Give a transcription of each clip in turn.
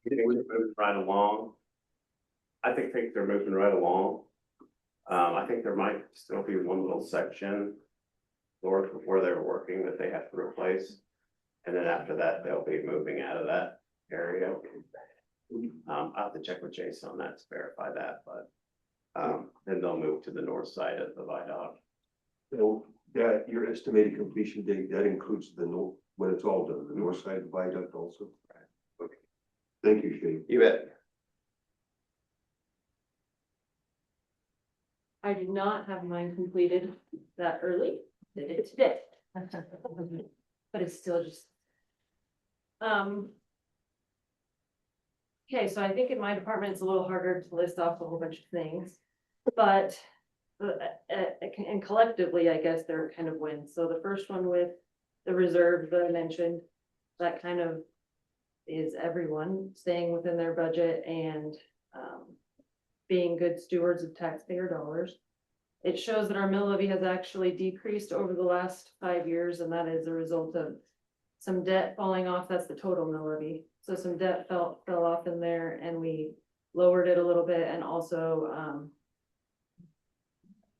They're moving right along. I think they're moving right along. I think there might still be one little section north of where they were working that they have to replace. And then after that, they'll be moving out of that area. I'll have to check with Jason on that to verify that, but then they'll move to the north side of the viaduct. So that your estimated completion date, that includes the north, when it's all done, the north side of the viaduct also? Right. Okay. Thank you, Shane. You bet. I did not have mine completed that early, did it today. But it's still just. Okay, so I think in my department, it's a little harder to list off a whole bunch of things, but. And collectively, I guess they're kind of wins. So the first one with the reserve that I mentioned, that kind of is everyone staying within their budget and being good stewards of taxpayer dollars. It shows that our mill levy has actually decreased over the last 5 years, and that is a result of some debt falling off. That's the total mill levy. So some debt fell off in there, and we lowered it a little bit, and also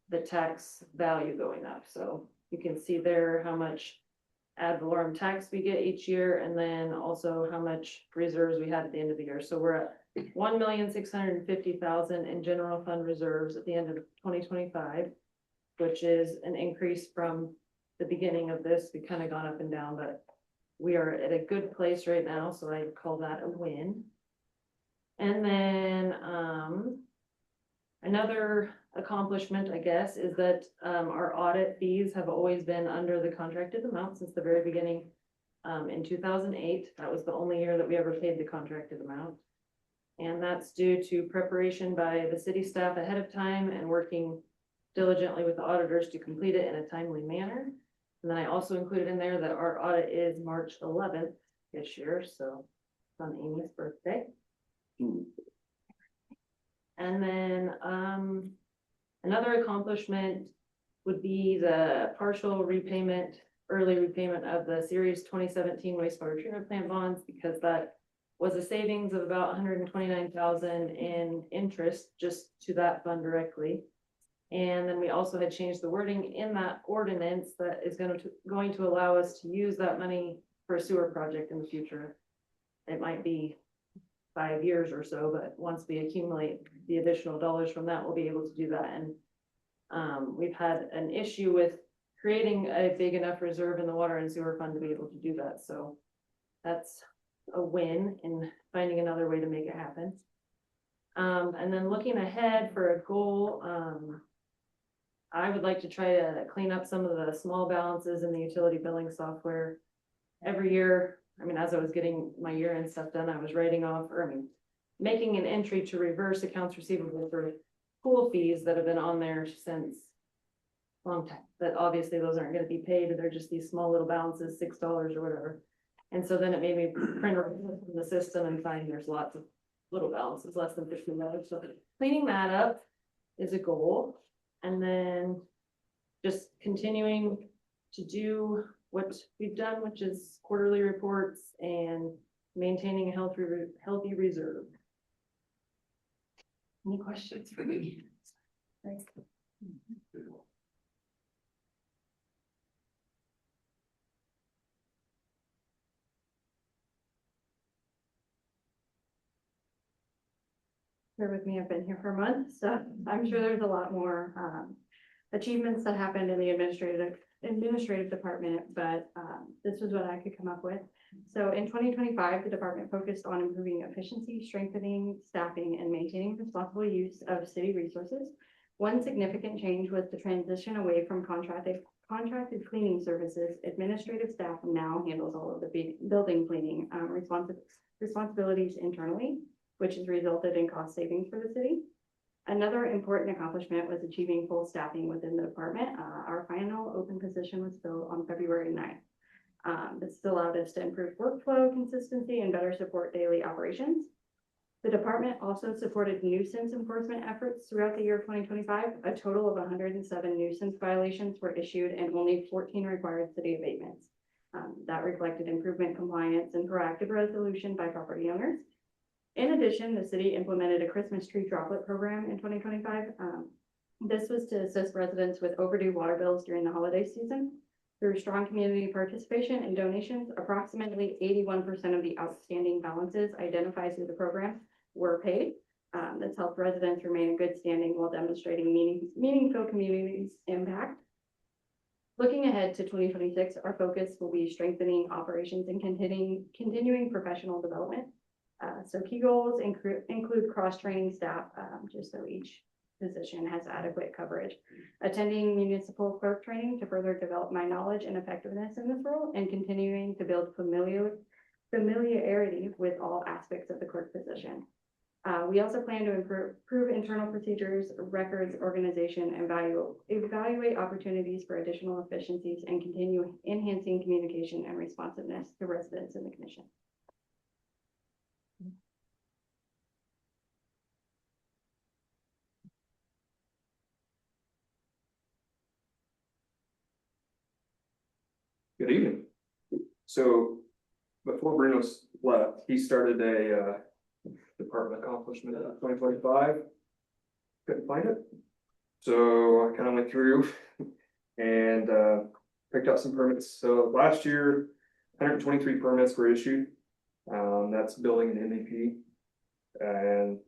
the tax value going up. So you can see there how much ad valorem tax we get each year, and then also how much reserves we had at the end of the year. So we're at 1,650,000 in general fund reserves at the end of 2025, which is an increase from the beginning of this. We kind of gone up and down, but we are at a good place right now, so I call that a win. And then another accomplishment, I guess, is that our audit fees have always been under the contracted amount since the very beginning. In 2008, that was the only year that we ever paid the contracted amount. And that's due to preparation by the city staff ahead of time and working diligently with the auditors to complete it in a timely manner. And then I also included in there that our audit is March 11th this year, so it's on Amy's birthday. And then another accomplishment would be the partial repayment, early repayment of the Series 2017 wastewater treatment plant bonds, because that was a savings of about 129,000 in interest just to that fund directly. And then we also had changed the wording in that ordinance that is going to allow us to use that money for a sewer project in the future. It might be 5 years or so, but once we accumulate the additional dollars from that, we'll be able to do that. And we've had an issue with creating a big enough reserve in the water and sewer fund to be able to do that. So that's a win in finding another way to make it happen. And then looking ahead for a goal, I would like to try to clean up some of the small balances in the utility billing software. Every year, I mean, as I was getting my year-end stuff done, I was writing off, making an entry to reverse accounts receivable for pool fees that have been on there since a long time. But obviously those aren't going to be paid. They're just these small little balances, $6 or whatever. And so then it made me print from the system and find there's lots of little balances, less than $15. So cleaning that up is a goal. And then just continuing to do what we've done, which is quarterly reports and maintaining a healthy reserve. Any questions for me? Thanks. Bear with me, I've been here for a month, so I'm sure there's a lot more achievements that happened in the administrative department, but this was what I could come up with. So in 2025, the department focused on improving efficiency, strengthening staffing, and maintaining responsible use of city resources. One significant change was the transition away from contracted cleaning services. Administrative staff now handles all of the building cleaning responsibilities internally, which has resulted in cost savings for the city. Another important accomplishment was achieving full staffing within the department. Our final open position was filled on February 9th. This allowed us to improve workflow consistency and better support daily operations. The department also supported nuisance enforcement efforts throughout the year 2025. A total of 107 nuisance violations were issued and only 14 required city abatements. That reflected improvement, compliance, and proactive resolution by property owners. In addition, the city implemented a Christmas tree droplet program in 2025. This was to assist residents with overdue water bills during the holiday season. Through strong community participation and donations, approximately 81% of the outstanding balances identified through the program were paid. That's helped residents remain in good standing while demonstrating meaningful communities impact. Looking ahead to 2026, our focus will be strengthening operations and continuing professional development. So key goals include cross-training staff, just so each position has adequate coverage, attending municipal clerk training to further develop my knowledge and effectiveness in this role, and continuing to build familiarity with all aspects of the clerk position. We also plan to improve internal procedures, records, organization, and evaluate opportunities for additional efficiencies, and continue enhancing communication and responsiveness to residents in the commission. Good evening. So before Bruno's left, he started a department accomplishment in 2025. Couldn't find it. So I kind of went through and picked out some permits. So last year, 123 permits were issued. That's building an MVP. And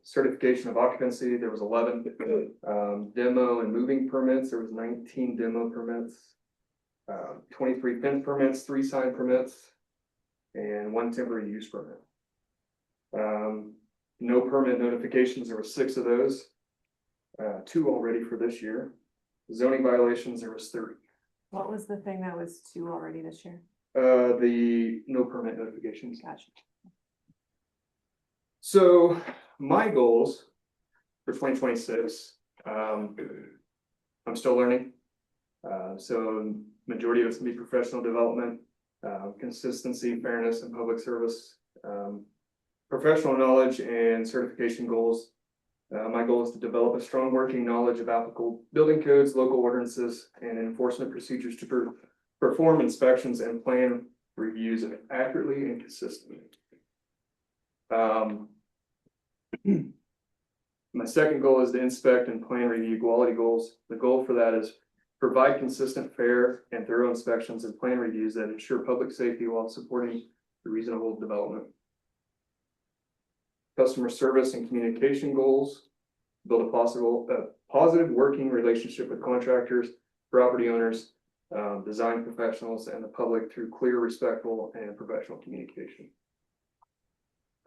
certification of occupancy, there was 11. Demo and moving permits, there was 19 demo permits. 23 fence permits, 3 sign permits, and 1 temporary use permit. No permit notifications, there were 6 of those. 2 already for this year. Zoning violations, there was 30. What was the thing that was 2 already this year? The no permit notifications. Gotcha. So my goals for 2026, I'm still learning. So majority of it's gonna be professional development, consistency, fairness, and public service, professional knowledge and certification goals. My goal is to develop a strong working knowledge of applicable building codes, local ordinances, and enforcement procedures to perform inspections and plan reviews accurately and consistently. My second goal is to inspect and plan review quality goals. The goal for that is provide consistent, fair, and thorough inspections and plan reviews that ensure public safety while supporting the reasonable development. Customer service and communication goals, build a positive working relationship with contractors, property owners, design professionals, and the public through clear, respectful, and professional communication.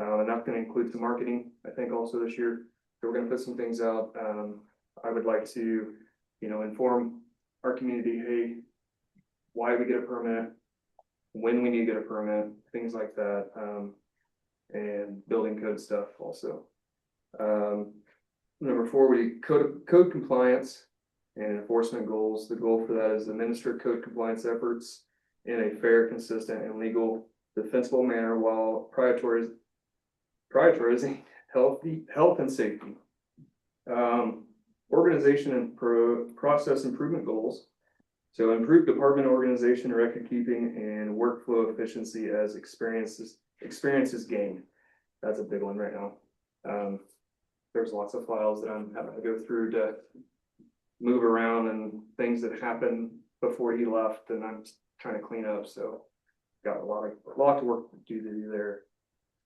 And that's going to include some marketing, I think, also this year. So we're going to put some things out. I would like to, inform our community, hey, why we get a permit, when we need to get a permit, things like that, and building code stuff also. Number 4, code compliance and enforcement goals. The goal for that is administer code compliance efforts in a fair, consistent, and legal, defensible manner while prioritizing health and safety. Organization and process improvement goals. So improve department organization, record keeping, and workflow efficiency as experiences gained. That's a big one right now. There's lots of files that I'm having to go through to move around and things that happened before he left, and I'm trying to clean up. So got a lot of work to do there.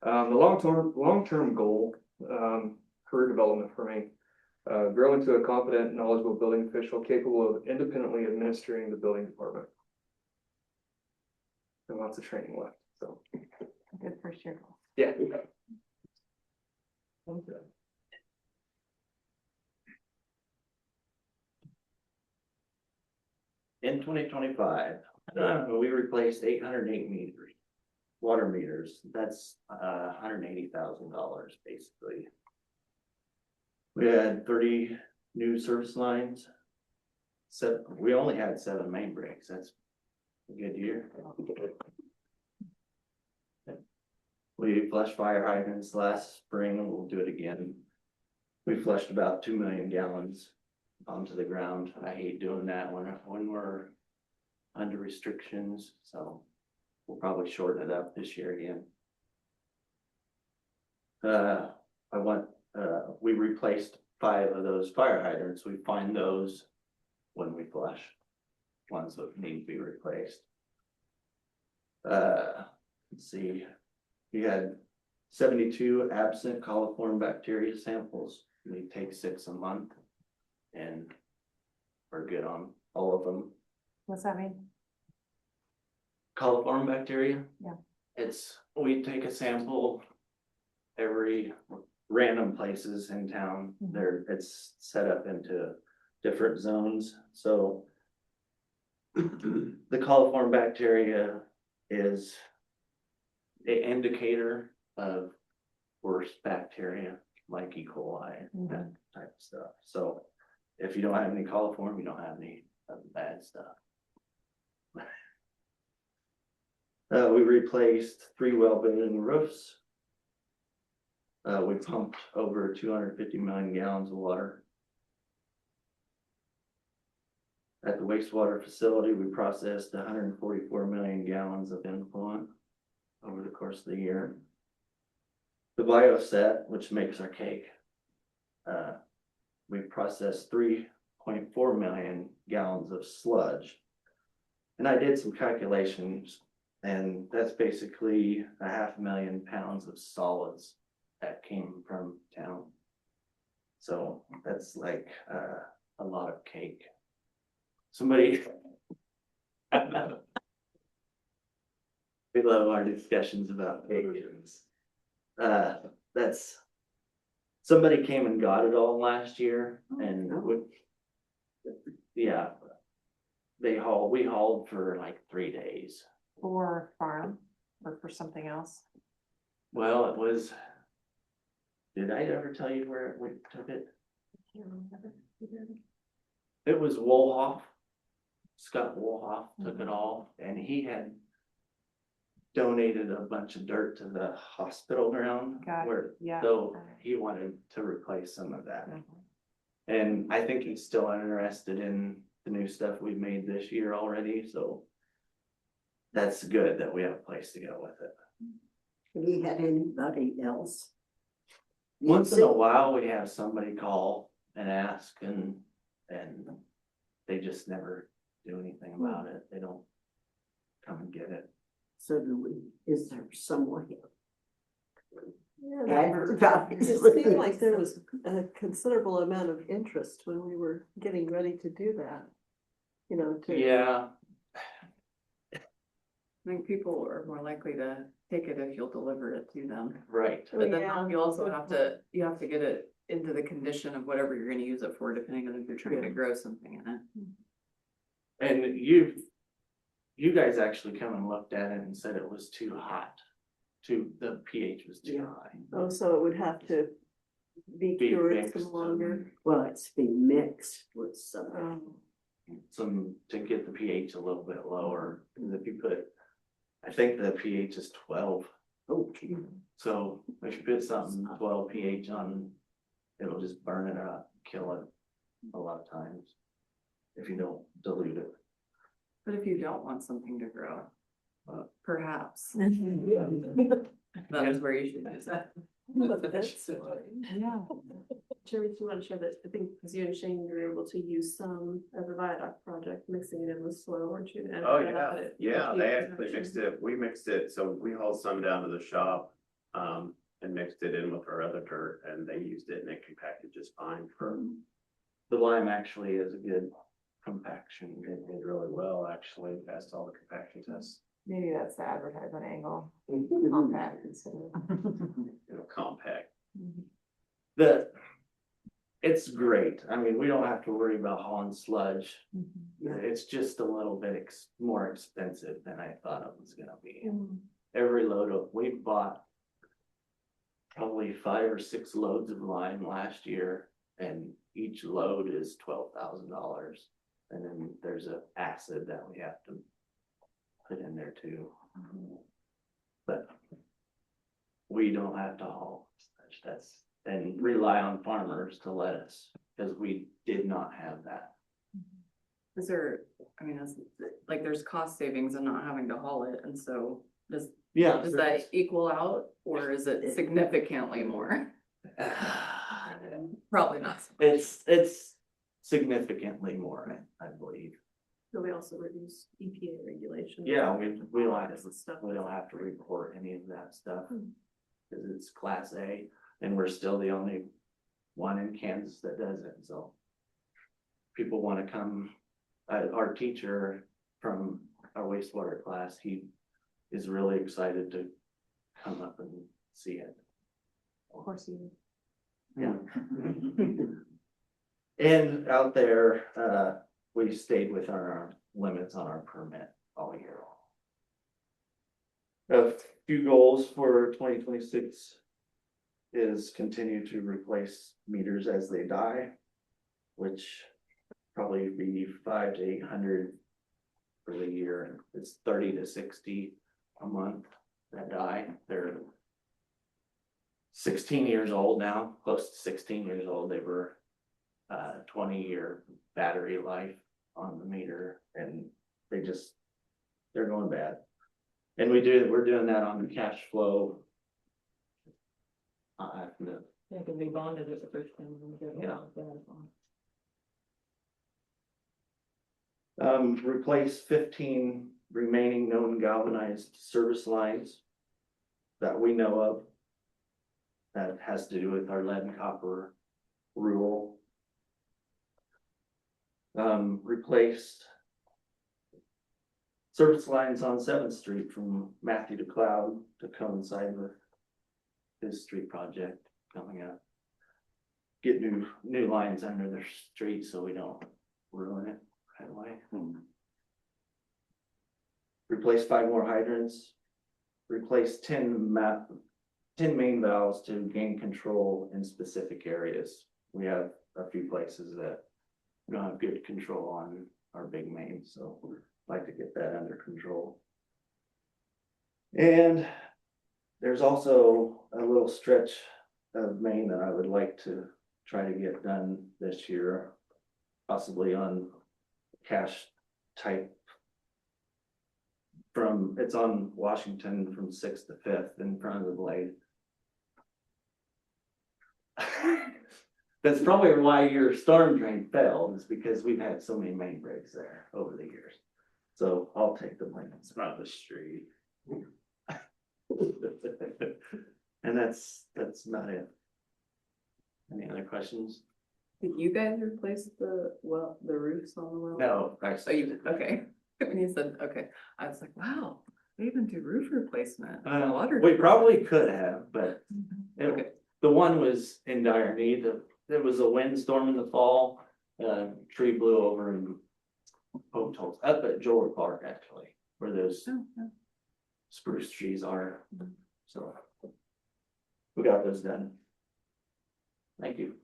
The long-term goal, career development for me. Grow into a competent, knowledgeable building official capable of independently administering the building department. And lots of training left, so. Good first year goal. Yeah. In 2025, we replaced 808 water meters. That's $180,000 basically. We had 30 new service lines. We only had 7 main breaks. That's a good year. We flushed fire hydrants last spring, and we'll do it again. We flushed about 2 million gallons onto the ground. I hate doing that when we're under restrictions, so we'll probably shorten it up this year again. We replaced 5 of those fire hydrants. We find those when we flush, ones that need to be replaced. Let's see, we had 72 absent coliform bacteria samples. We take 6 a month and we're good on all of them. What's that mean? Coliform bacteria? Yeah. We take a sample every random places in town. It's set up into different zones, so the coliform bacteria is an indicator of worse bacteria like E. coli, that type of stuff. So if you don't have any coliform, you don't have any of the bad stuff. We replaced 3 well building roofs. We pumped over 250 million gallons of water. At the wastewater facility, we processed 144 million gallons of influent over the course of the year. The bioset, which makes our cake, we processed 3.4 million gallons of sludge. And I did some calculations, and that's basically 500,000 pounds of solids that came from town. So that's like a lot of cake. Somebody we love our discussions about cake. That's somebody came and got it all last year and yeah, we hauled for like 3 days. For farm or for something else? Well, it was, did I ever tell you where we took it? It was Wolhoff. Scott Wolhoff took it all, and he had donated a bunch of dirt to the hospital ground. Got it, Where, yeah. so he wanted to replace some of that. And I think he's still interested in the new stuff we've made this year already, so that's good that we have a place to go with it. Have you had anybody else? Once in a while, we have somebody call and ask, and they just never do anything about it. They don't come and get it. So is there someone? It seemed like there was a considerable amount of interest when we were getting ready to do that. You know, to. Yeah, I think people are more likely to take it if you'll deliver it to them. right. But then Yeah. you also have to get it into the condition of whatever you're gonna use it for, depending on if you're trying to grow something in it. And you guys actually come and looked at it and said it was too hot. The pH was too high. Oh, so it would have to be Be cured mixed, some longer. Well, it's been mixed with some. Some to get the pH a little bit lower, because if you put, I think the pH is 12. Okay. So if you put something 12 pH on, it'll just burn it up, kill it a lot of times. If you don't dilute it. But if you don't want something to grow, perhaps, Yeah. that is where you should use that. Yeah. Jeremy, do you want to share that? I think because you and Shane were able to use some of the viaduct project, mixing it in with soil, weren't you? And Oh, that yeah, it- yeah, they actually mixed it, we mixed it, so we hauled some down to the shop, and mixed it in with our other dirt, and they used it and it compacted just fine for. The lime actually is a good compaction. It did really well, actually, passed all the compaction tests. Maybe that's the advertisement angle. Compact. Compact. It's great. I mean, we don't have to worry about hauling sludge. It's just a little bit more expensive than I thought it was gonna be. Every we bought probably 5 or 6 loads of lime last year, and each load is $12,000. And then there's an acid that we have to put in there too. But we don't have to haul sludge. And rely on farmers to let us, because we did not have that. Is there, I mean, like there's cost savings in not having to haul it, and so Yeah. Does that equal out or is it significantly more? Probably not. It's significantly more, I believe. So we also reduce EPA regulations. Yeah, we don't have to, Stuff. we don't have to report any of that stuff. Cause it's class A and we're still the only one in Kansas that does it, so. People wanna come, our teacher from our wastewater class, he is really excited to come up and see it. Of course you. Yeah. And out there, we stayed with our limits on our permit all year. A few goals for 2026 is continue to replace meters as they die, which probably be 500 to 800 for the year. It's 30 to 60 a month that die. They're 16 years old now, close to 16 years old. They were 20-year battery life on the meter, and they're going bad. And we're doing that on the cash flow. It can be bonded at the first time. Replace 15 remaining known galvanized service lines that we know of. That has to do with our lead and copper rule. Replaced service lines on 7th Street from Matthew to Cloud to coincide with his street project coming up. Get new lines under their street so we don't ruin it right away. Replace 5 more hydrants. Replace 10 main valves to gain control in specific areas. We have a few places that we don't have good control on our big mains, so we'd like to get that under control. And there's also a little stretch of main that I would like to try to get done this year, possibly on cash type. It's on Washington from 6th to 5th in front of the blade. That's probably why your storm drain failed, is because we've had so many main breaks there over the years. So I'll take the blame. It's not the street. And that's not it. Any other questions? Did you guys replace the roofs on the well? No, So you did, okay. When you said, okay, I was like, wow, they even do roof replacement. Water. we probably could have, but Okay. the one was in dire need. There was a windstorm in the fall, tree blew over and poked holes up at Joel Park, actually, where those Oh, yeah. spruce trees are. So we got those done. Thank you.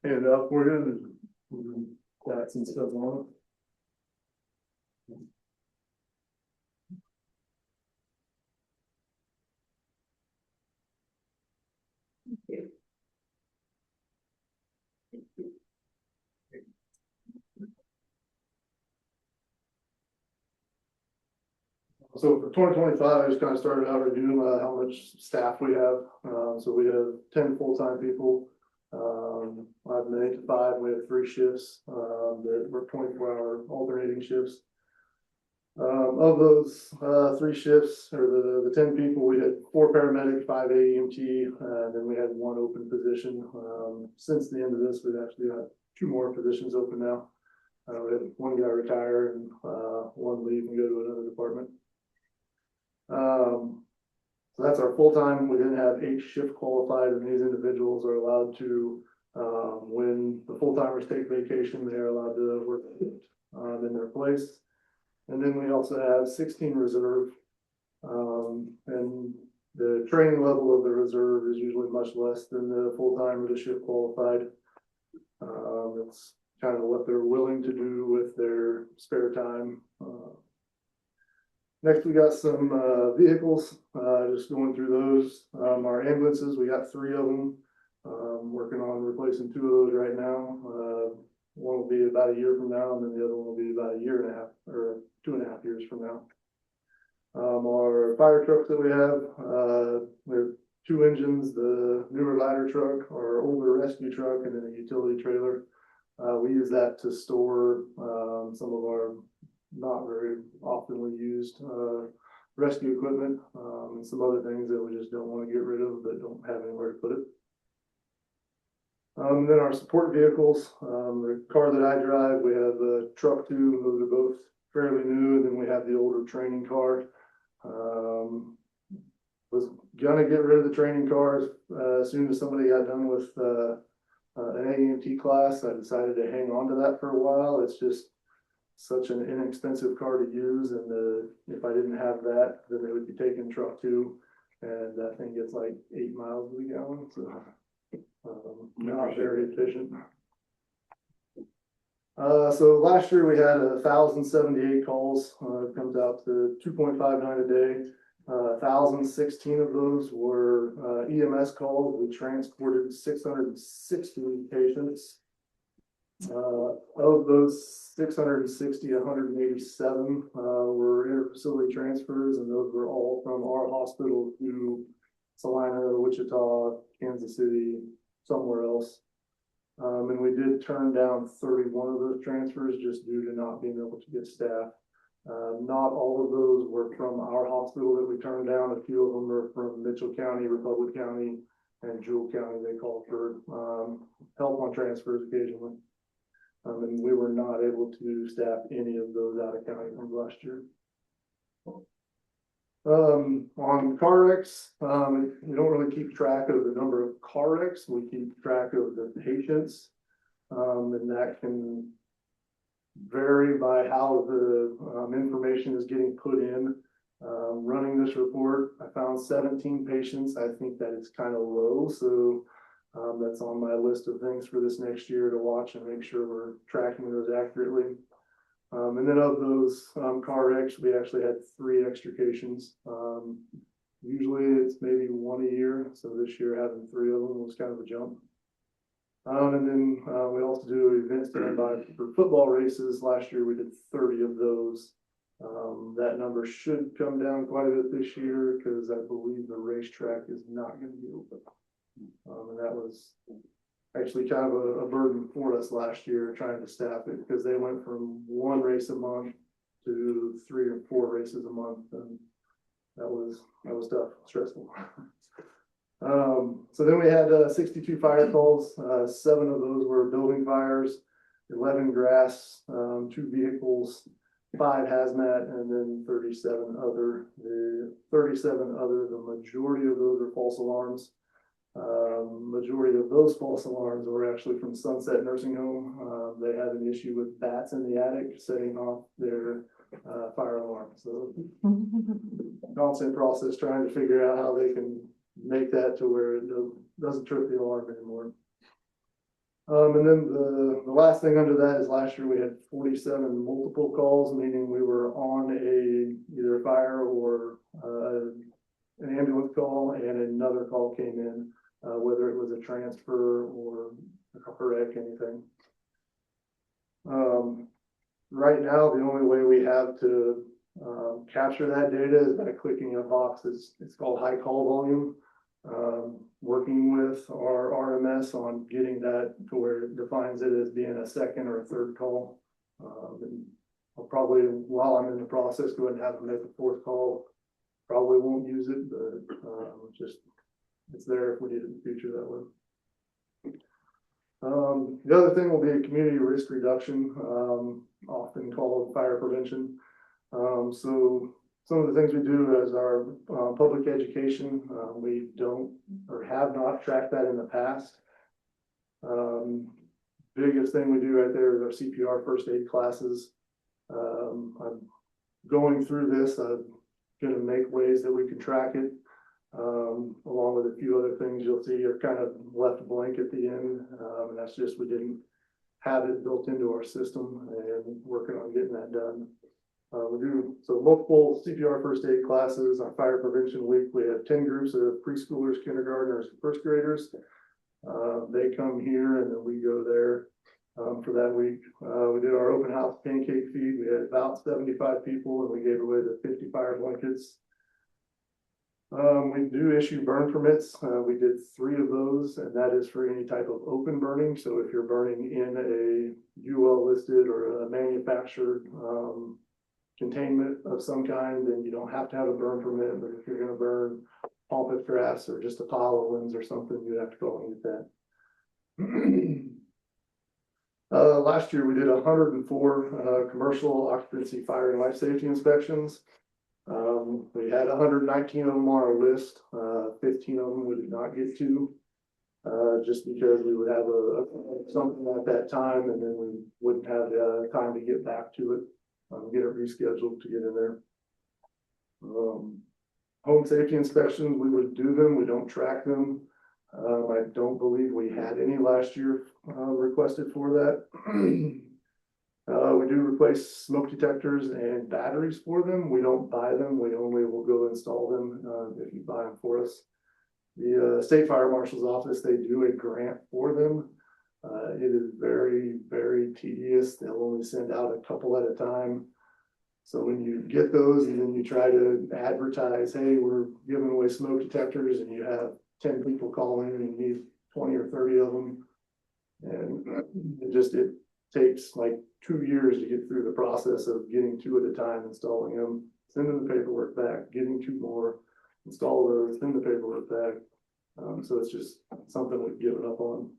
Hand out for you, and that's and stuff on So for 2025, I just kind of started out reviewing how much staff we have. So we have 10 full-time people. I've been 8 to 5. We have 3 shifts that work 24-hour alternating shifts. Of those 3 shifts, or the 10 people, we had 4 paramedics, 5 AEMT, and then we had 1 open position. Since the end of this, we've actually got 2 more positions open now. We had 1 guy retire and 1 leave and go to another department. So that's our full-time. We then have 8 shift qualified, and these individuals are allowed to, when the full-timers take vacation, they are allowed to work in their place. And then we also have 16 reserve, and the training level of the reserve is usually much less than the full-time or the shift qualified. It's kind of what they're willing to do with their spare time. Next, we got some vehicles, just going through those. Our ambulances, we got 3 of them. Working on replacing 2 of those right now. One will be about a year from now, and then the other one will be about a year and a half, or 2.5 years from now. Our fire trucks that we have 2 engines, the newer ladder truck, our older rescue truck, and then a utility trailer. We use that to store some of our not very oftenly used rescue equipment, and some other things that we just don't want to get rid of, but don't have anywhere to put it. Then our support vehicles, the car that I drive, we have the truck 2, those are both fairly new, and then we have the older training car. Was gonna get rid of the training cars as soon as somebody got done with an AEMT class. I decided to hang on to that for a while. It's just such an inexpensive car to use, and if I didn't have that, then it would be taking truck 2, and that thing gets like 8 miles to the gallon, so not very efficient. So last year we had 1,078 calls. It comes out to 2.59 a day. 1,016 of those were EMS calls. We transported 660 patients. Of those 660, 187 were interfacility transfers, and those were all from our hospital to Salina, Wichita, Kansas City, somewhere else. And we did turn down 31 of those transfers just due to not being able to get staff. Not all of those were from our hospital that we turned down. A few of them are from Mitchell County, Republic County, and Jewell County. They called for help on transfers occasionally. And we were not able to staff any of those out of county from last year. On car wrecks, we don't really keep track of the number of car wrecks. We keep track of the patients, and that can vary by how the information is getting put in. Running this report, I found 17 patients. I think that it's kind of low, so that's on my list of things for this next year to watch and make sure we're tracking those accurately. And then of those car wrecks, we actually had 3 extrications. Usually it's maybe 1 a year, so this year having 3 of them was kind of a jump. And then we also do events standby for football races. Last year we did 30 of those. That number should come down quite a bit this year because I believe the racetrack is not going to be open. And that was actually kind of a burden for us last year trying to staff it because they went from 1 race a month to 3 or 4 races a month, and that was tough, stressful. So then we had 62 fire calls. 7 of those were building fires, 11 grass, 2 vehicles, 5 hazmat, and then 37 other. The 37 other, the majority of those are false alarms. Majority of those false alarms were actually from Sunset Nursing Home. They had an issue with bats in the attic setting off their fire alarm. So constant process trying to figure out how they can make that to where it doesn't trip the alarm anymore. And then the last thing under that is last year we had 47 multiple calls, meaning we were on either a fire or an ambulance call, and another call came in, whether it was a transfer or a wreck, anything. Right now, the only way we have to capture that data is by clicking a box. It's called high call volume. Working with our RMS on getting that to where it defines it as being a second or a third call. And I'll probably, while I'm in the process, go ahead and have them make a 4th call. Probably won't use it, but just it's there if we need it in the future that way. The other thing will be community risk reduction, often called fire prevention. So some of the things we do as our public education, we don't or have not tracked that in the past. Biggest thing we do right there is our CPR first aid classes. I'm going through this. I'm going to make ways that we can track it, along with a few other things you'll see are kind of left blank at the end. And that's just we didn't have it built into our system, and working on getting that done. We do so multiple CPR first aid classes. Our fire prevention week, we have 10 groups of preschoolers, kindergartners, first graders. They come here and then we go there. for that week. We did our open house pancake feed. We had about 75 people and we gave away the 50 fire blankets. We do issue burn permits. We did 3 of those, and that is for any type of open burning. So if you're burning in a UL listed or a manufactured containment of some kind, then you don't have to have a burn permit. But if you're gonna burn pulpit grass or just a pile of limbs or something, you have to go and get that. Last year we did 104 commercial occupancy, fire and life safety inspections. We had 119 of them on our list. 15 of them we did not get to, just because we would have something at that time, and then we wouldn't have time to get back to it, get it rescheduled to get in there. Home safety inspections, we would do them. We don't track them. I don't believe we had any last year requested for that. We do replace smoke detectors and batteries for them. We don't buy them. We only will go install them if you buy them for us. The State Fire Marshal's office, they do a grant for them. It is very, very tedious. They'll only send out a couple at a time. So when you get those and then you try to advertise, hey, we're giving away smoke detectors, and you have 10 people call in and you need 20 or 30 of them. And it takes like 2 years to get through the process of getting 2 at a time, installing them, sending the paperwork back, getting 2 more, install those, send the paperwork back. So it's just something we've given up on.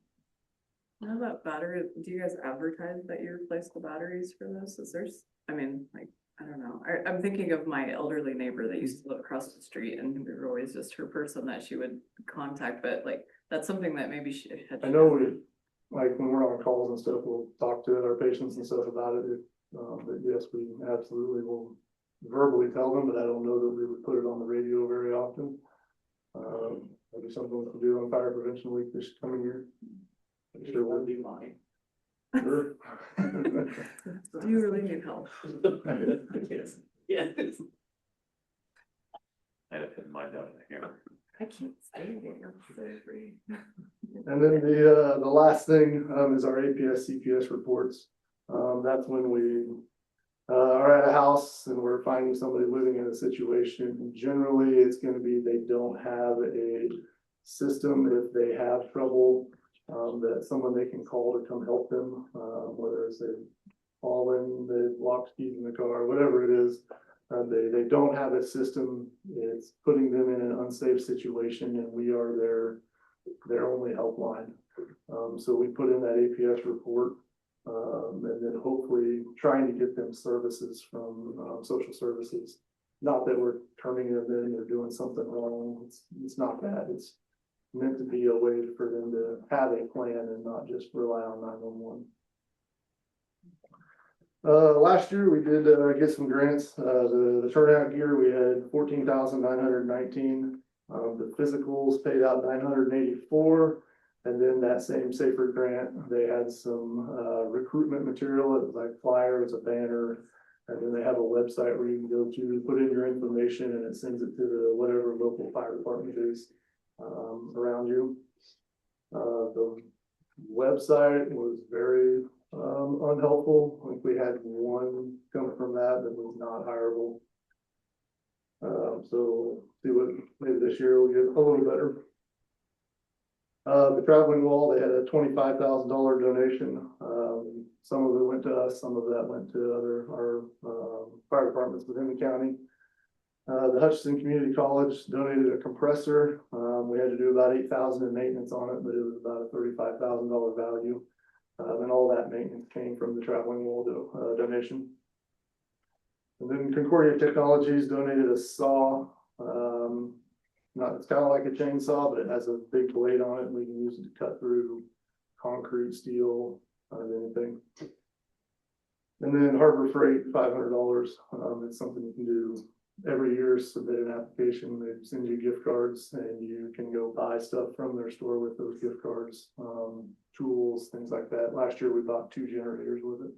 How about battery? Do you guys advertise that you replace the batteries for this? Is there's, I mean, like, I don't know. I'm thinking of my elderly neighbor that used to live across the street, and we were always just her person that she would contact, but like, that's something that maybe she had. I know we, like when we're on calls and stuff, we'll talk to our patients and stuff about it. But yes, we absolutely will verbally tell them, but I don't know that we would put it on the radio very often. Maybe something we can do on Fire Prevention Week this coming year. Sure will be mine. Sure. Do you really need help? Yes. Yes. I'd have hidden mine down here. I can't stand it. I'm so free. And then the last thing is our APS CPS reports. That's when we are at a house and we're finding somebody living in a situation. Generally, it's going to be they don't have a system. If they have trouble, that someone they can call to come help them, whether it's they've fallen, they've locked keys in the car, whatever it is. They don't have a system. It's putting them in an unsafe situation, and we are their only helpline. So we put in that APS report, and then hopefully trying to get them services from social services. Not that we're turning them in or doing something wrong. It's not that. It's meant to be a way for them to have a plan and not just rely on 911. Last year we did get some grants. The turnout gear, we had 14,919. The physicals paid out 984. And then that same Safer grant, they had some recruitment material. It was like flyers, a banner, and then they have a website where you can go to put in your information, and it sends it to the whatever local fire department is around you. The website was very unhelpful. I think we had one come from that was not hireable. So see what maybe this year we'll get a little better. The traveling wall, they had a $25,000 donation. Some of it went to us, some of that went to our fire departments within the county. The Hutchinson Community College donated a compressor. We had to do about $8,000 in maintenance on it, but it was about a $35,000 value. And all that maintenance came from the traveling wall donation. And then Concordia Technologies donated a saw. It's kind of like a chainsaw, but it has a big blade on it, and we can use it to cut through concrete, steel, anything. And then Harbor Freight, $500. It's something you can do every year. Submit an application, they send you gift cards, and you can go buy stuff from their store with those gift cards, tools, things like that. Last year we bought 2 generators with it.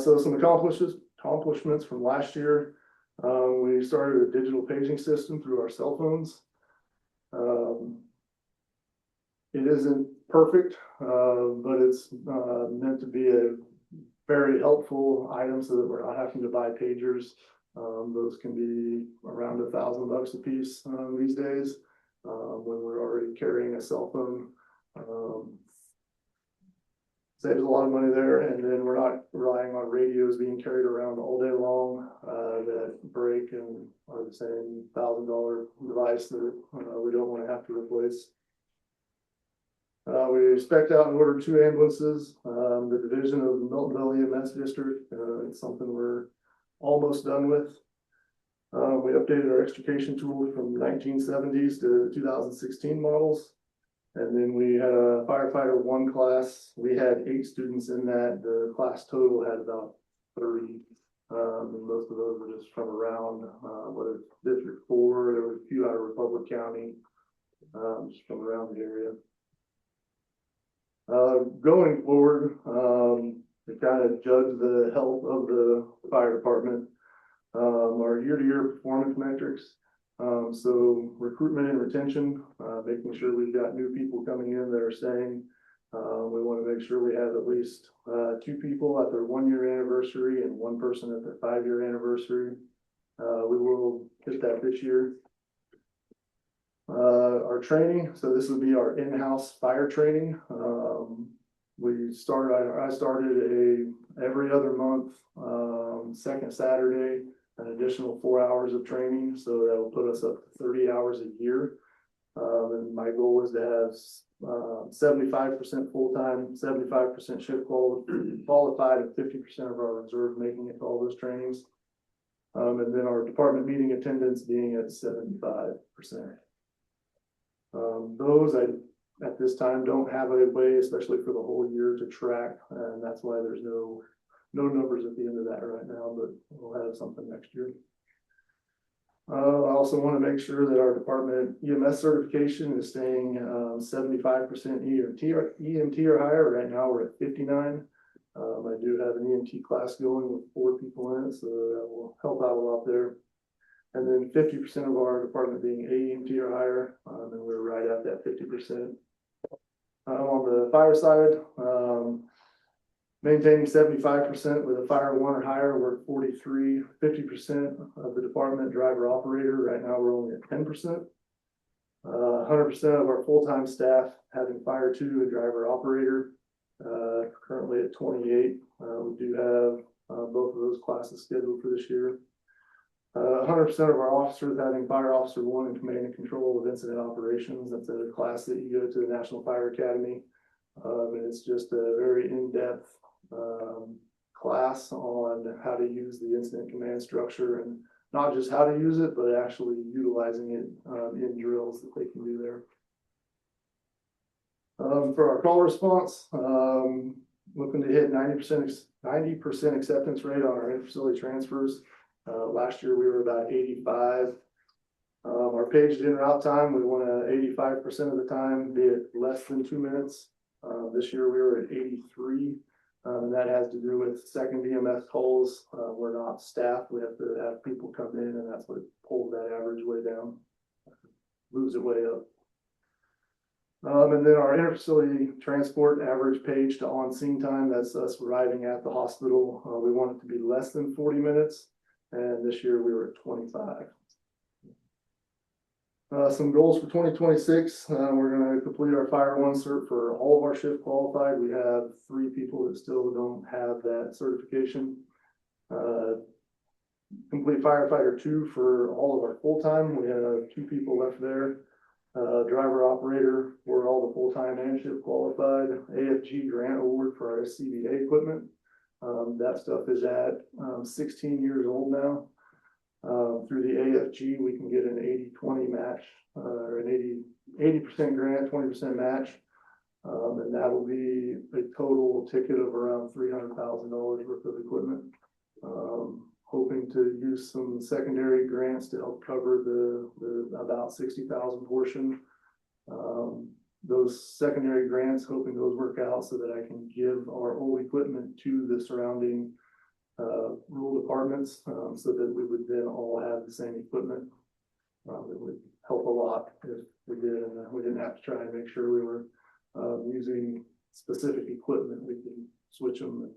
So some accomplishments from last year. We started a digital paging system through our cell phones. It isn't perfect, but it's, meant to be a very helpful item so that we're not having to buy pagers. Those can be around $1,000 a piece, these days, when we're already carrying a cell phone. Saves a lot of money there, and then we're not relying on radios being carried around all day long, that break and are the same $1,000 device that, we don't want to have to replace. We spec'd out and ordered 2 ambulances, the division of the Milton EMS district, it's something we're almost done with. We updated our extrication tool from 1970s to 2016 models. And then we had a firefighter 1 class. We had 8 students in that. The class total had about 30. And most of those were just from around, whether it's District 4, there were a few out of Republic County, just from around the area. Going forward, to kind of judge the health of the fire department, our year-to-year performance metrics. So recruitment and retention, making sure we've got new people coming in that are staying. We want to make sure we have at least 2 people at their 1-year anniversary and 1 person at their 5-year anniversary. We will hit that this year. Our training, so this would be our in-house fire training. I started every other month, second Saturday, an additional 4 hours of training, so that will put us up to 30 hours a year. And my goal was to have 75% full-time, 75% shift qualified, and 50% of our reserve making it to all those trainings. And then our department meeting attendance being at 75%. Those at this time don't have a way, especially for the whole year, to track, and that's why there's no numbers at the end of that right now, but we'll have something next year. I also want to make sure that our department EMS certification is staying 75% EMT or higher. Right now we're at 59. I do have an EMT class going with 4 people in it, so that will help out a lot there. And then 50% of our department being AEMT or higher, and we're right at that 50%. On the fire side, maintaining 75% with a fire 1 or higher, we're at 43, 50% of the department driver operator. Right now we're only at 10%. 100% of our full-time staff having fire 2 and driver operator, currently at 28. We do have both of those classes scheduled for this year. 100% of our officers having fire officer 1 in command and control of incident operations. That's a class that you go to the National Fire Academy. And it's just a very in-depth class on how to use the incident command structure, and not just how to use it, but actually utilizing it in drills that they can do there. For our call response, looking to hit 90% acceptance rate on our inter-facility transfers. Last year we were about 85. Our paged in route time, we want to 85% of the time be at less than 2 minutes. This year we were at 83, and that has to do with second EMS calls. We're not staffed, we have to have people come in, and that's what pulls that average way down, moves it way up. And then our inter-facility transport average page to on-scene time, that's us arriving at the hospital. We want it to be less than 40 minutes, and this year we were at 25. Some goals for 2026. We're going to complete our Fire 1 cert for all of our shift qualified. We have 3 people that still don't have that certification. Complete Firefighter 2 for all of our full-time. We have 2 people left there. Driver operator for all the full-time and shift qualified. AFG grant award for our SCBA equipment. That stuff is at 16 years old now. Through the AFG, we can get an 80-20 match, or an 80% grant, 20% match. And that'll be a total ticket of around $300,000 worth of equipment. Hoping to use some secondary grants to help cover the about 60,000 portion. Those secondary grants, hoping those work out so that I can give our old equipment to the surrounding rural departments, so that we would then all have the same equipment. It would help a lot if we did, and we didn't have to try and make sure we were using specific equipment, we can switch them.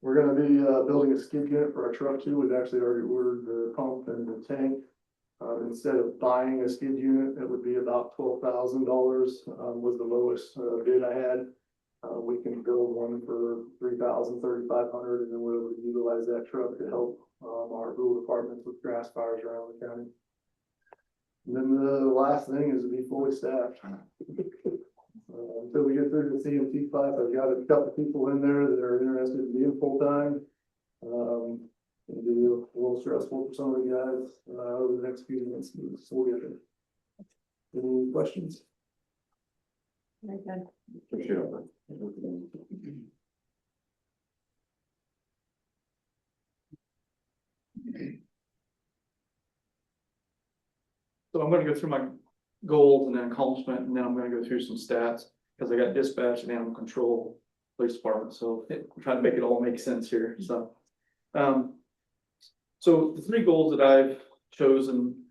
We're gonna be, building a skid unit for our truck too. We've actually already ordered the pump and the tank. Instead of buying a skid unit, it would be about $12,000, was the lowest, bid I had. We can build one for $3,000, $3,500, and then we're able to utilize that truck to help, our rural departments with grass fires around the county. And then the last thing is to be fully staffed. Until we get through the CMT class, I've got a couple people in there that are interested in being full-time. It'll be a little stressful for some of the guys, over the next few months, so we'll get there. Any questions? Very good. Sure. So I'm gonna go through my goals and then accomplishment, and then I'm gonna go through some stats, because I got dispatch and animal control, police department, so I'm trying to make it all make sense here, so. So the three goals that I've chosen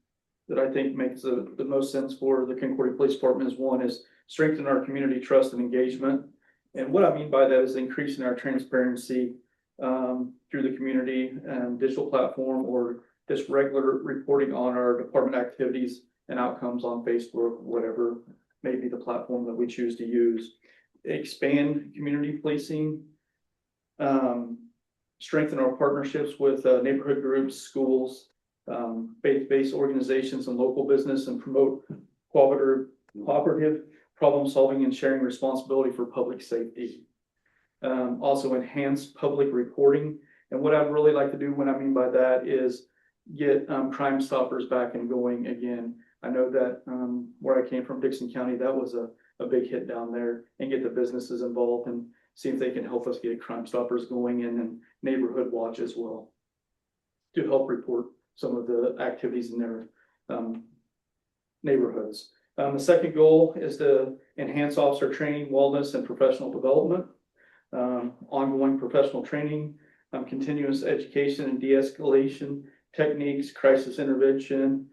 that I think makes the most sense for the Concordia Police Department is, one is strengthen our community trust and engagement. And what I mean by that is increasing our transparency through the community and digital platform, or just regular reporting on our department activities and outcomes on Facebook, whatever may be the platform that we choose to use. Expand community policing, strengthen our partnerships with neighborhood groups, schools, faith-based organizations and local business, and promote cooperative problem solving and sharing responsibility for public safety. Also enhance public reporting. And what I'd really like to do, what I mean by that, is get Crime Stoppers back and going again. I know that where I came from, Dixon County, that was a big hit down there, and get the businesses involved and see if they can help us get Crime Stoppers going in, and neighborhood watch as well, to help report some of the activities in their neighborhoods. The second goal is to enhance officer training, wellness, and professional development. Ongoing professional training, continuous education and de-escalation techniques, crisis intervention,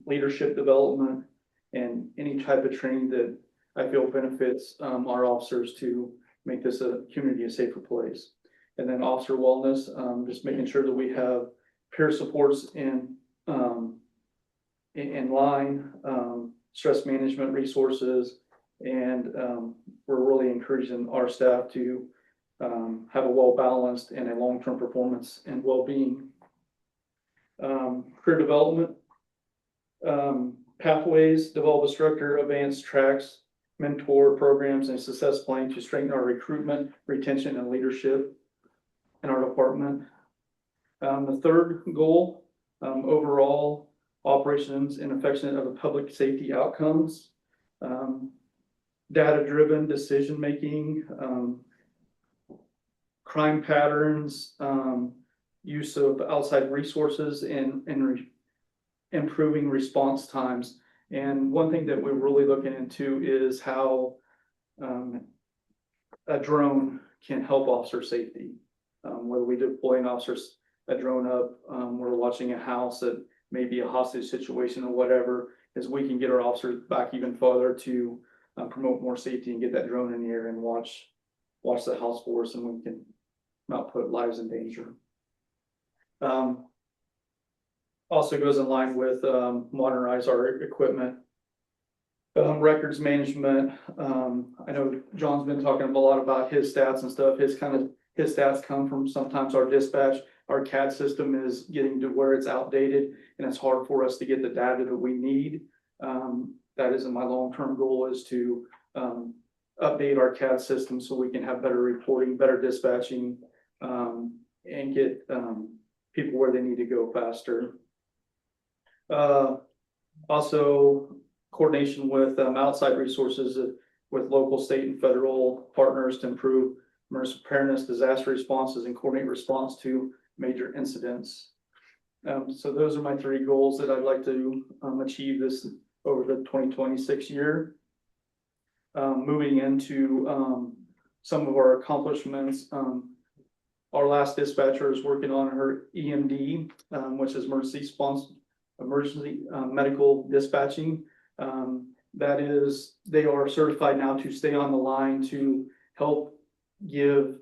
leadership development, and any type of training that I feel benefits our officers to make this a community a safer place. And then officer wellness, just making sure that we have peer supports in line, stress management resources, and we're really encouraging our staff to have a well-balanced and a long-term performance and well-being. Career development, pathways, develop a structure, advanced tracks, mentor programs, and success plan to strengthen our recruitment, retention, and leadership in our department. The third goal, overall operations and affection of the public safety outcomes, data-driven decision-making, crime patterns, use of outside resources, and improving response times. And one thing that we're really looking into is how a drone can help officer safety. Whether we deploy a drone up, we're watching a house that may be a hostage situation or whatever, is we can get our officers back even farther to promote more safety and get that drone in the air and watch the house for us, and we can not put lives in danger. Also goes in line with modernize our equipment. Records management. I know John's been talking a lot about his stats and stuff. His stats come from sometimes our dispatch. Our CAD system is getting to where it's outdated, and it's hard for us to get the data that we need. That is my long-term goal, is to update our CAD system so we can have better reporting, better dispatching, and get people where they need to go faster. Also, coordination with outside resources with local, state, and federal partners to improve emergency preparedness, disaster responses, and coordinate response to major incidents. So those are my three goals that I'd like to achieve this over the 2026 year. Moving into some of our accomplishments. Our last dispatcher is working on her EMD, which is emergency emergency medical dispatching. That is, they are certified now to stay on the line to help give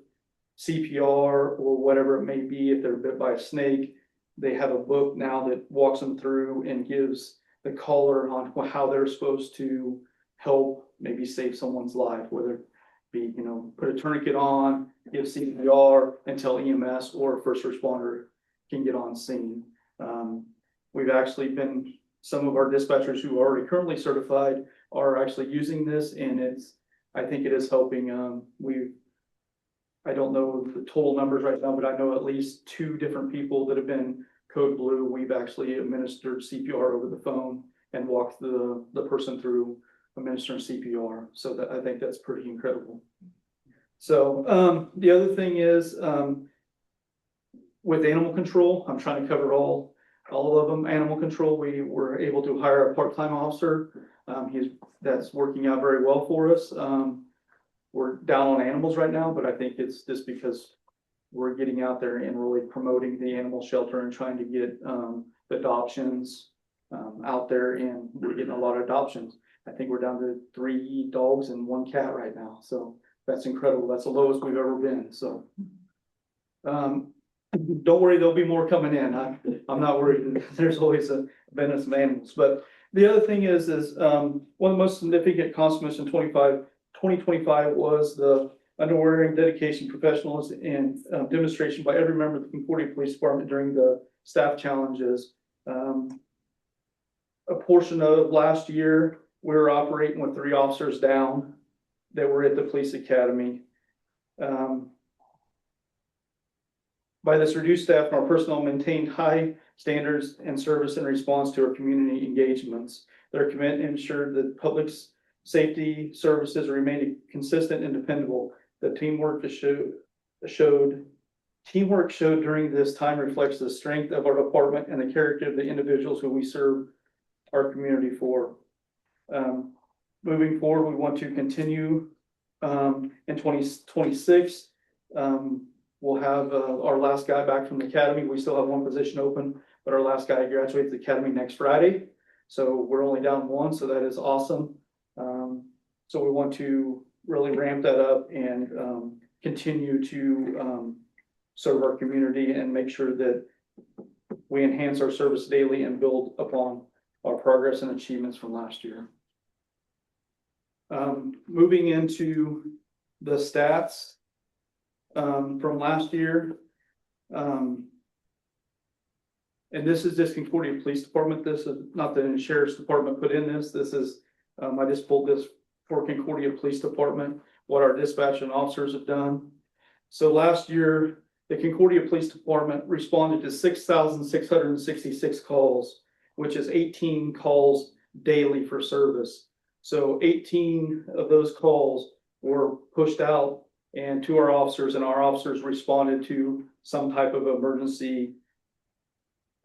CPR or whatever it may be if they're bit by a snake. They have a book now that walks them through and gives the caller on how they're supposed to help maybe save someone's life, whether it be, put a tourniquet on, give CPR until EMS or first responder can get on scene. We've actually been, some of our dispatchers who are already currently certified are actually using this, and I think it is helping. I don't know the total numbers right now, but I know at least 2 different people that have been code blue. We've actually administered CPR over the phone and walked the person through administering CPR. So that, I think that's pretty incredible. So the other thing is with animal control, I'm trying to cover all of them. Animal control, we were able to hire a part-time officer. That's working out very well for us. We're down on animals right now, but I think it's just because we're getting out there and really promoting the animal shelter and trying to get adoptions out there, and we're getting a lot of adoptions. I think we're down to 3 dogs and 1 cat right now. So that's incredible. That's the lowest we've ever been. So don't worry, there'll be more coming in. I'm not worried. There's always a abundance of animals. But the other thing is one of the most significant accomplishments in 2025 was the unwavering dedication, professionalism, and demonstration by every member of the Concordia Police Department during the staff challenges. A portion of last year, we were operating with 3 officers down that were at the police academy. By this reduced staff, our personnel maintained high standards and service in response to our community engagements. Their commitment ensured that public safety services remained consistent and dependable. The teamwork showed during this time reflects the strength of our department and the character of the individuals who we serve our community for. Moving forward, we want to continue in 2026. We'll have our last guy back from the academy. We still have 1 position open, but our last guy graduates the academy next Friday. So we're only down 1, so that is awesome. So we want to really ramp that up and continue to serve our community and make sure that we enhance our service daily and build upon our progress and achievements from last year. Moving into the stats from last year. And this is just Concordia Police Department. This is not the Sheriff's Department put in this. This is, I just pulled this for Concordia Police Department, what our dispatch and officers have done. So last year, the Concordia Police Department responded to 6,666 calls, which is 18 calls daily for service. So 18 of those calls were pushed out and to our officers, and our officers responded to some type of emergency.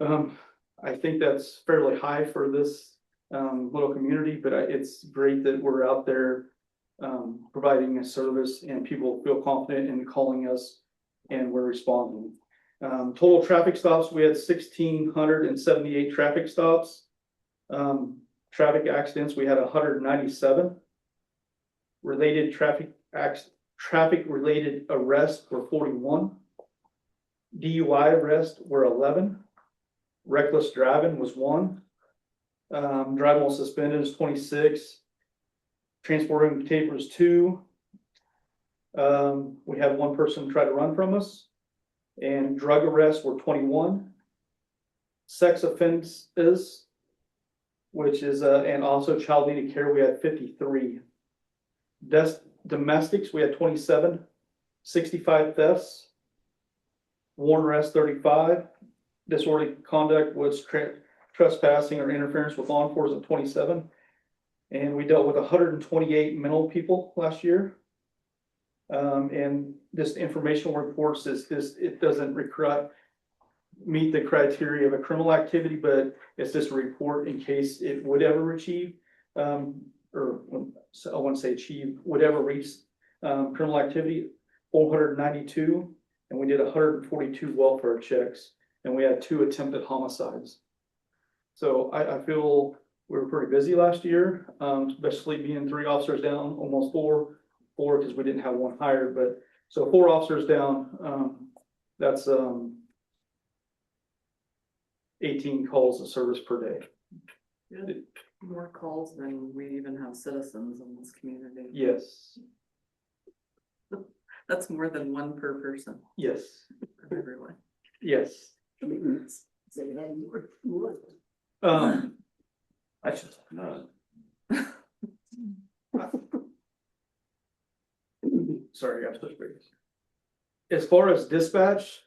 I think that's fairly high for this little community, but it's great that we're out there providing a service and people feel confident in calling us and we're responding. Total traffic stops, we had 1,678 traffic stops. Traffic accidents, we had 197. Related traffic related arrests were 41. DUI arrests were 11. Reckless driving was 1. Driving while suspended is 26. Transporting tapers 2. We had 1 person try to run from us. And drug arrests were 21. Sex offenses, which is and also child needed care, we had 53. Domestics, we had 27. 65 thefts. Warrant arrest 35. Disorderly conduct was trespassing or interference with law enforcement 27. And we dealt with 128 mental people last year. And this informational reports it doesn't meet the criteria of a criminal activity, but it's just a report in case it would ever achieve, or I want to say achieve, would ever reach criminal activity. 492, and we did 142 welfare checks, and we had 2 attempted homicides. So I feel we were pretty busy last year, especially being 3 officers down, almost four, because we didn't have one hired, but, so 4 officers down, that's, 18 calls of service per day. Good. More calls than we even have citizens in this community. Yes, That's more than 1 per person yes, from everyone. yes. Say it had more than one. I should have none. Sorry, I got switch brakes. As far as dispatch,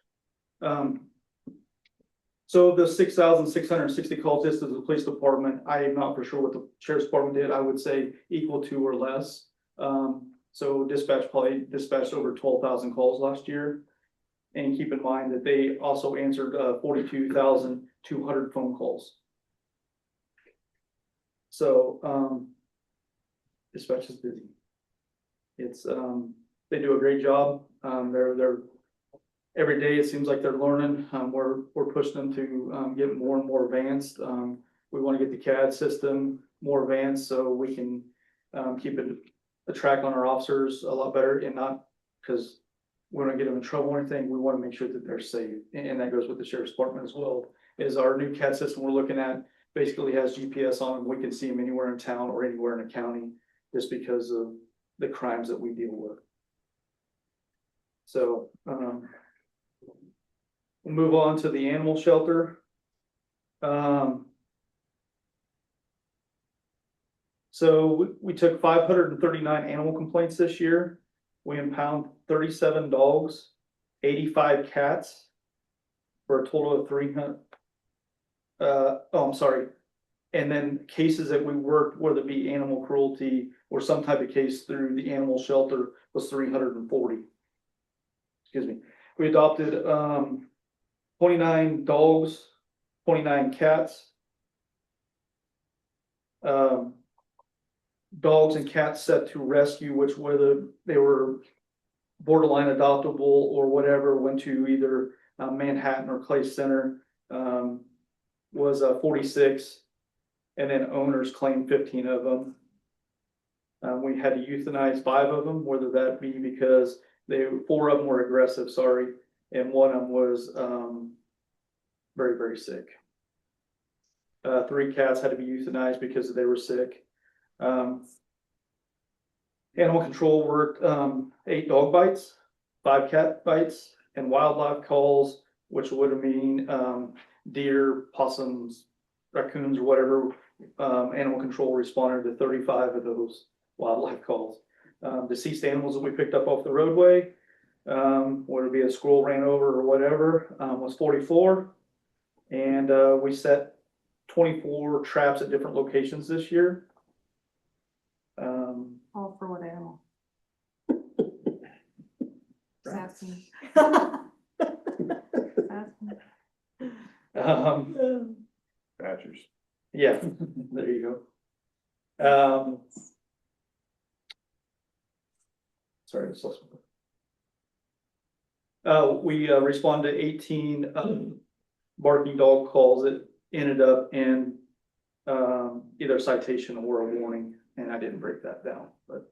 so the 6,660 calls this to the police department, I am not for sure what the sheriff's department did, I would say equal to or less. So dispatch probably dispatched over 12,000 calls last year. And keep in mind that they also answered 42,200 phone calls. So dispatch is busy. It's they do a great job. They're every day it seems like they're learning. We're pushing them to get more and more advanced. We want to get the CAD system more advanced so we can keep a track on our officers a lot better, and not because we don't get them in trouble or anything. We want to make sure that they're safe, and that goes with the sheriff's department as well. Is our new CAD system we're looking at basically has GPS on them. We can see them anywhere in town or anywhere in the county, just because of the crimes that we deal with. So we'll move on to the animal shelter. So we took 539 animal complaints this year. We impound 37 dogs, 85 cats, for a total of 300. I'm sorry. And then cases that we worked, whether it be animal cruelty or some type of case through the animal shelter, was 340. Excuse me. We adopted 29 dogs, 29 cats. Dogs and cats set to rescue, which whether they were borderline adoptable or whatever, went to either Manhattan or Clay Center, was 46, and then owners claimed 15 of them. We had to euthanize 5 of them, whether that be because 4 of them were aggressive, sorry, and 1 of them was very, very sick. 3 cats had to be euthanized because they were sick. Animal control worked 8 dog bites, 5 cat bites, and wildlife calls, which would mean deer, possums, raccoons, or whatever. Animal control responded to 35 of those wildlife calls. Deceased animals that we picked up off the roadway, whether it be a squirrel ran over or whatever, was 44. And we set 24 traps at different locations this year. All for what animal? Just asking. Badgers. Yeah, there you go. Sorry, I just lost my. We responded to 18 barking dog calls that ended up in either citation or a warning, and I didn't break that down, but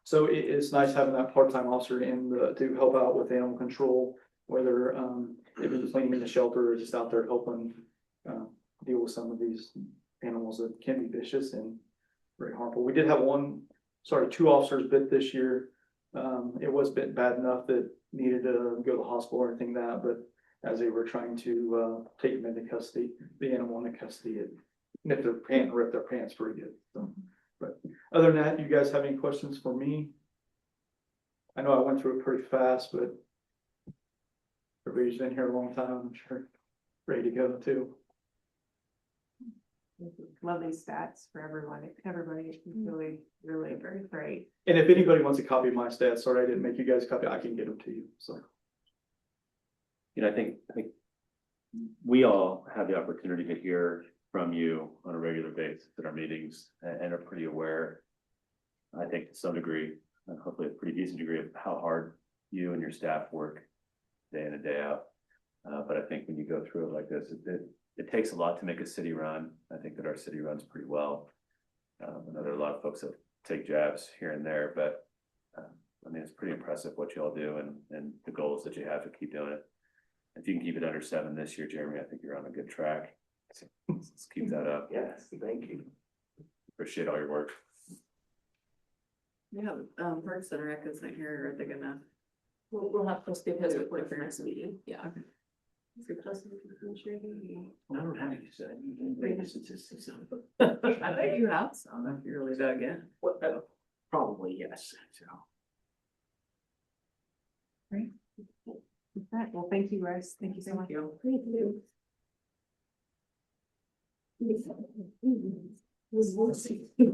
so it's nice having that part-time officer to help out with animal control, whether if it's cleaning the shelter or just out there helping deal with some of these animals that can be vicious and very harmful. We did have 2 officers bit this year. It was bit bad enough that needed to go to the hospital or anything like that, but as they were trying to take them into custody, the animal into custody, it nipped their pant and ripped their pants pretty good. So, but other than that, you guys have any questions for me? I know I went through it pretty fast, but everybody's been here a long time, I'm sure ready to go too. Love these stats for everyone. Everybody is really, really very great. And if anybody wants a copy of my stats, sorry I didn't make you guys a copy, I can get them to you. So, You know, I think we all have the opportunity to hear from you on a regular basis at our meetings and are pretty aware, I think to some degree, and hopefully a pretty decent degree, of how hard you and your staff work day in and day out. But I think when you go through it like this, it takes a lot to make a city run. I think that our city runs pretty well. I know there are a lot of folks that take jabs here and there, but I mean, it's pretty impressive what you all do and the goals that you have to keep doing it. If you can keep it under 7 this year, Jeremy, I think you're on a good track. So let's keep that up. Yes, thank you. Appreciate all your work. Yeah, Parks and Rec isn't here, are they gonna? We'll have to skip his report for next meeting. Yeah. I don't have any say. I bet you have some if you really dug in. Probably, yes, so. Well, thank you guys. Thank you so much. Thank you. Thank you.